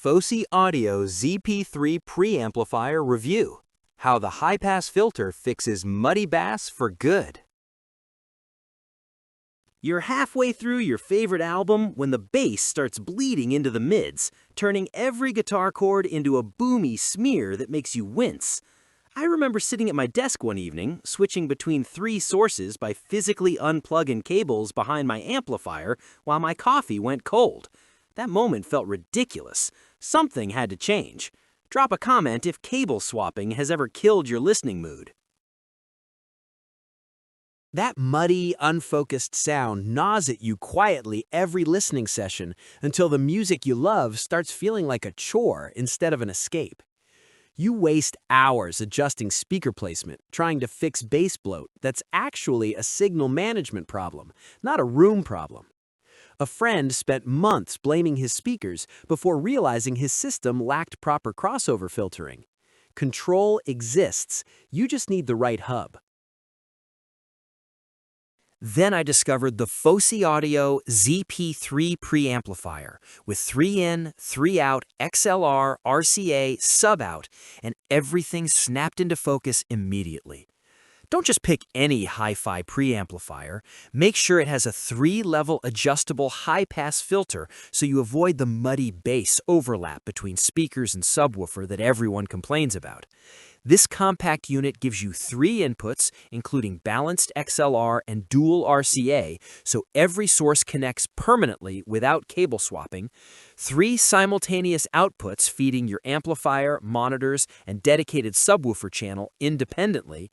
Fosi Audio ZP3 Preamplifier Review. How the high-pass filter fixes muddy bass for good. You're halfway through your favorite album when the bass starts bleeding into the mids, turning every guitar chord into a boomy smear that makes you wince. I remember sitting at my desk one evening, switching between 3 sources by physically unplugging cables behind my amplifier while my coffee went cold. That moment felt ridiculous. Something had to change. Drop a comment if cable swapping has ever killed your listening mood. That muddy, unfocused sound gnaws at you quietly every listening session until the music you love starts feeling like a chore instead of an escape. You waste hours adjusting speaker placement, trying to fix bass bloat that's actually a signal management problem, not a room problem. A friend spent months blaming his speakers before realizing his system lacked proper crossover filtering. Control exists, you just need the right hub. Then I discovered the Fosi Audio ZP3 Preamplifier with 3-in, 3-out, XLR, RCA, sub-out, and everything snapped into focus immediately. Don't just pick any hi-fi preamplifier. Make sure it has a 3-level adjustable high-pass filter so you avoid the muddy bass overlap between speakers and subwoofer that everyone complains about. This compact unit gives you 3 inputs, including balanced XLR and dual RCA, so every source connects permanently without cable swapping, 3 simultaneous outputs feeding your amplifier, monitors, and dedicated subwoofer channel independently,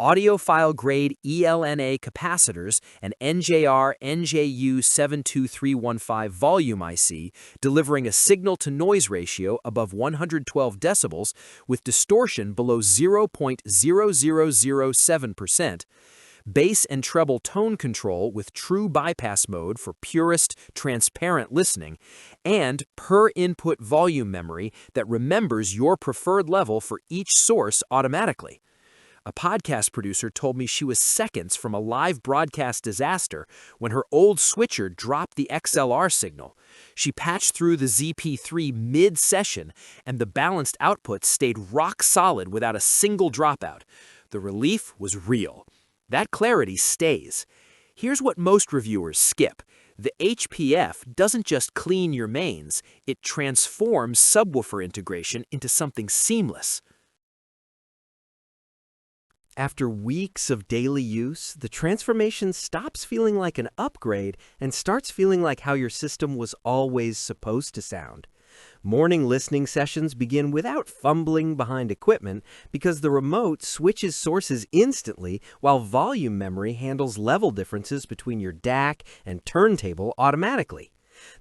audiophile-grade ELNA capacitors and NJR-NJU72315 volume IC, delivering a signal-to-noise ratio above 112 decibels with distortion below 0.0007%, bass and treble tone control with true bypass mode for purest, transparent listening, and per-input volume memory that remembers your preferred level for each source automatically. A podcast producer told me she was seconds from a live broadcast disaster when her old switcher dropped the XLR signal. She patched through the ZP3 mid-session, and the balanced output stayed rock solid without a single dropout. The relief was real. That clarity stays. Here's what most reviewers skip. The HPF doesn't just clean your mains, it transforms subwoofer integration into something seamless. After weeks of daily use, the transformation stops feeling like an upgrade and starts feeling like how your system was always supposed to sound. Morning listening sessions begin without fumbling behind equipment because the remote switches sources instantly while volume memory handles level differences between your DAC and turntable automatically.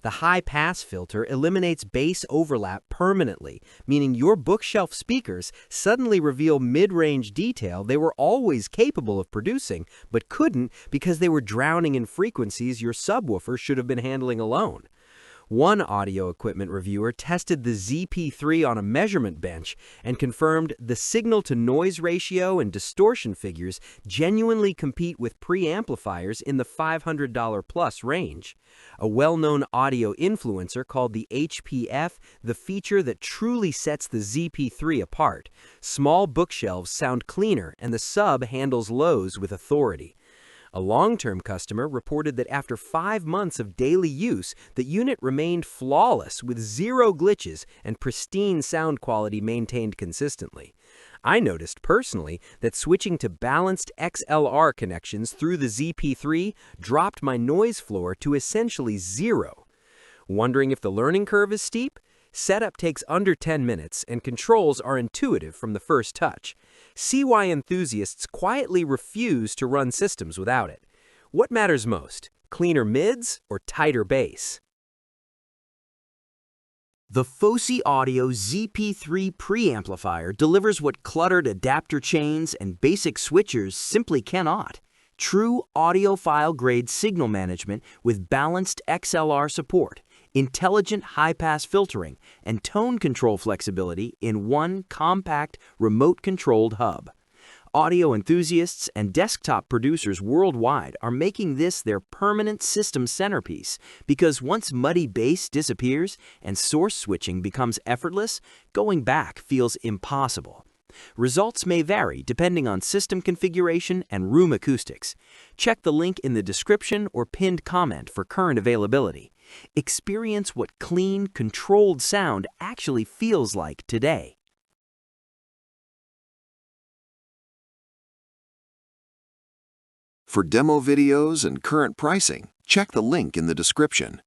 The high-pass filter eliminates bass overlap permanently, meaning your bookshelf speakers suddenly reveal mid-range detail they were always capable of producing, but couldn't because they were drowning in frequencies your subwoofer should have been handling alone. One audio equipment reviewer tested the ZP3 on a measurement bench and confirmed the signal-to-noise ratio and distortion figures genuinely compete with preamplifiers in the $500-plus range. A well-known audio influencer called the HPF the feature that truly sets the ZP3 apart. Small bookshelves sound cleaner and the sub handles lows with authority. A long-term customer reported that after 5 months of daily use, the unit remained flawless with 0 glitches and pristine sound quality maintained consistently. I noticed personally that switching to balanced XLR connections through the ZP3 dropped my noise floor to essentially 0. Wondering if the learning curve is steep? Setup takes under 10 minutes and controls are intuitive from the first touch. See why enthusiasts quietly refuse to run systems without it. What matters most, cleaner mids or tighter bass? The Fosi Audio ZP3 Preamplifier delivers what cluttered adapter chains and basic switchers simply cannot. True audiophile-grade signal management with balanced XLR support, intelligent high-pass filtering, and tone control flexibility in one compact, remote-controlled hub. Audio enthusiasts and desktop producers worldwide are making this their permanent system centerpiece because once muddy bass disappears and source switching becomes effortless, going back feels impossible. Results may vary depending on system configuration and room acoustics. Check the link in the description or pinned comment for current availability. Experience what clean, controlled sound actually feels like today. For demo videos and current pricing, check the link in the description.